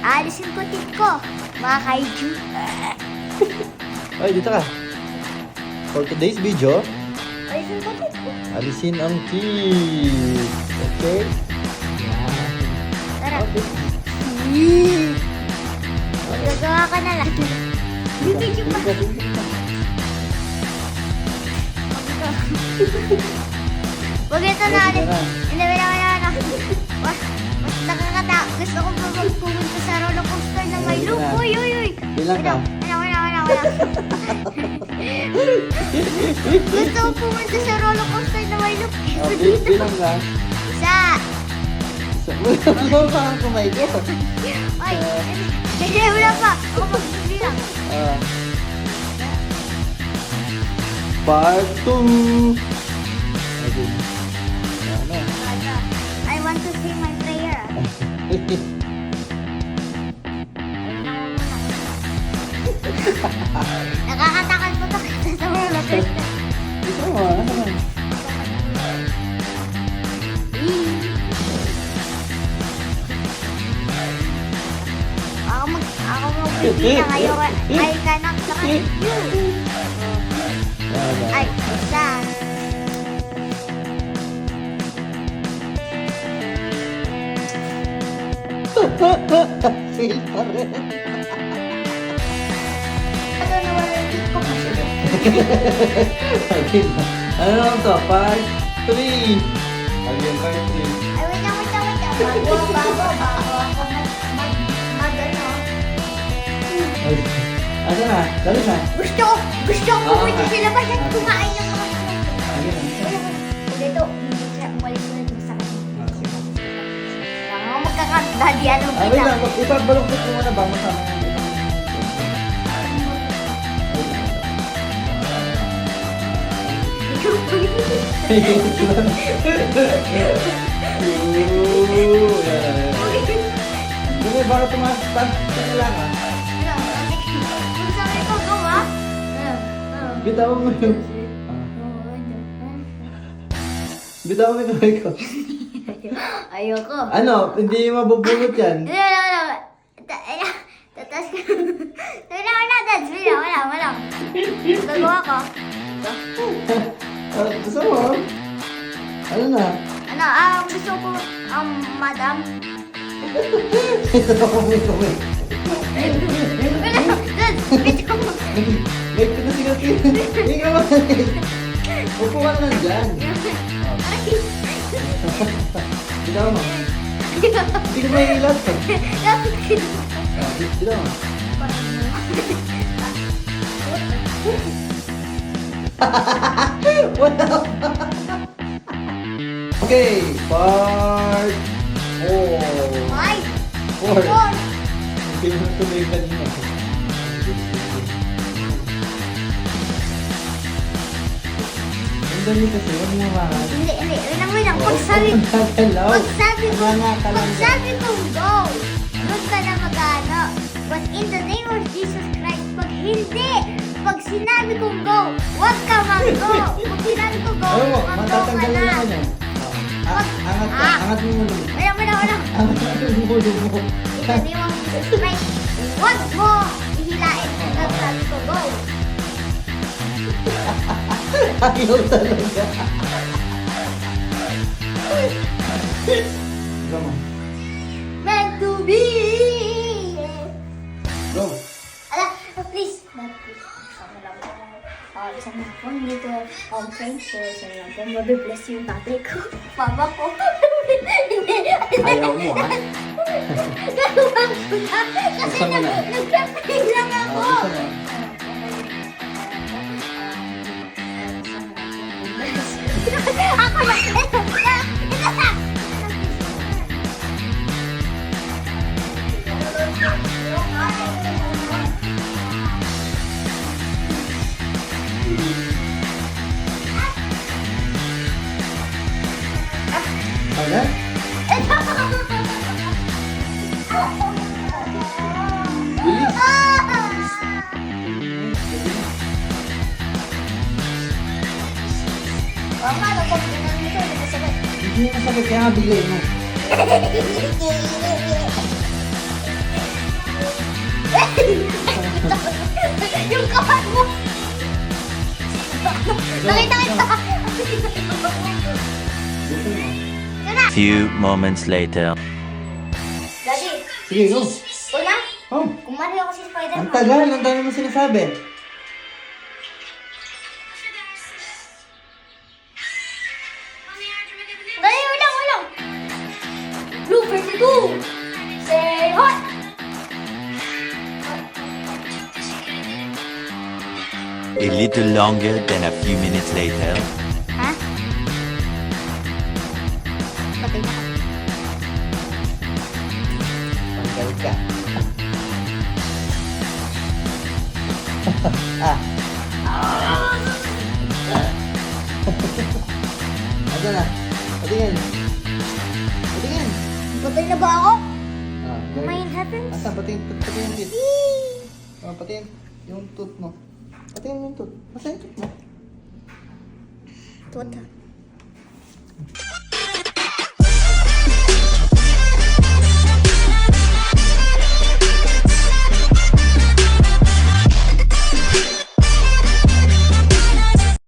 Alisin ko tit ko. Mga kaiju. Ay, dito ka. For today's video, Alisin ko tit ko. alisin ang teeth. Okay? Tara. Okay. Gagawa ka na lang. Bibidyo pa. Huwag ito na ulit. Hindi, wala. Mas nakakatakot. Gusto ko pumunta sa roller coaster na may loop. Uy. Bilang ka. Wala. Gusto ko pumunta sa roller coaster na may loop. Bilang ka. Isa. Wala pa ang kumay ko. Ay, hindi, wala pa. Ako magbibilang. Part 2. Okay. Ano? I want to say my prayer. Nakakatakot po ito sa roller coaster. Ito mo, ano naman? Ako magbibilang. I cannot look at you. Ay, isa. Fail pa rin. Ano naman yung tip ko pa siya? Okay na. Ano naman to? Part 3. Again, part 3. Ay, wait lang. Bago ako mag-ano. Asa na? Dali na. Gusto ko pumunta sa labas at kumain ng mga Again. dito, hindi siya umalis na dito sa kanya. Ako magkakadali, ano Wait lang. Ipabaluktot mo muna ba? Masama na dito. Hindi, baka tumatas ka lang ha. Kung saan ito gawa? Bitawan mo yung... Bitawan mo yung kamay ko. Ayoko. Ano? Hindi mabubulot yan. Tatas ka. Wala. Gagawa ko. Gusto mo? Ano na? Gusto ko, madam. Ito na kamay kamay. Bito mo. May pinasigat yun. Hindi ka ba? Upo ka naman dyan. Bitawan mo. Hindi ko may ilat. Bitawan mo. Wala pa. Okay, part 4. Ay! 4. Hindi mo tuloy kanina. Ang dali kasi, huwag mo mahal. Hindi. Wait lang. Pagsabi ko go, doon ka na mag-ano. But in the name of Jesus Christ, pag sinabi kong go, huwag ka mag-go. Pag sinabi ko go, Ano mo, mag-go ka matatanggal na. na naman yan. Angat ka, angat mo muna. Wala. Angat mo muna. In the name of Jesus Christ, huwag mo ihilain hanggang sabi ko go. Ayaw talaga. Go mo. Meant to be. Go. Ala, please. Sama lang po. Sama po dito. Friends ko. Sama lang po. Mabibless yung tatay ko. Mama ko. Ayaw mo ha? Gagawa ko na. Kasi Gusto mo na? nagpapay lang ako. Gusto mo? Ako na. Ano? Bilis. Mama, pag ganun nito, hindi ko sagot. Hindi mo sagot kaya nga bigay mo. Yung kapat mo! Nakita kita! Yun na! Few moments later. Daddy, Sige, go. ito na? Oh, Kumari ako si Spider-Man. ang tagal. Ang dami mo sinasabi. Dali, ulang! Blue 32! Say hot! A little longer than a few minutes later. Ha? Patay na ka. Tanggal ka. Ah. Ano na? Patingin. Patingin. Patay na ba ako? Ah, May happens? Asa, patingin yung tooth. Oh, patingin yung tooth mo. Patingin yung tooth. Asa yung tooth mo? Tuwad.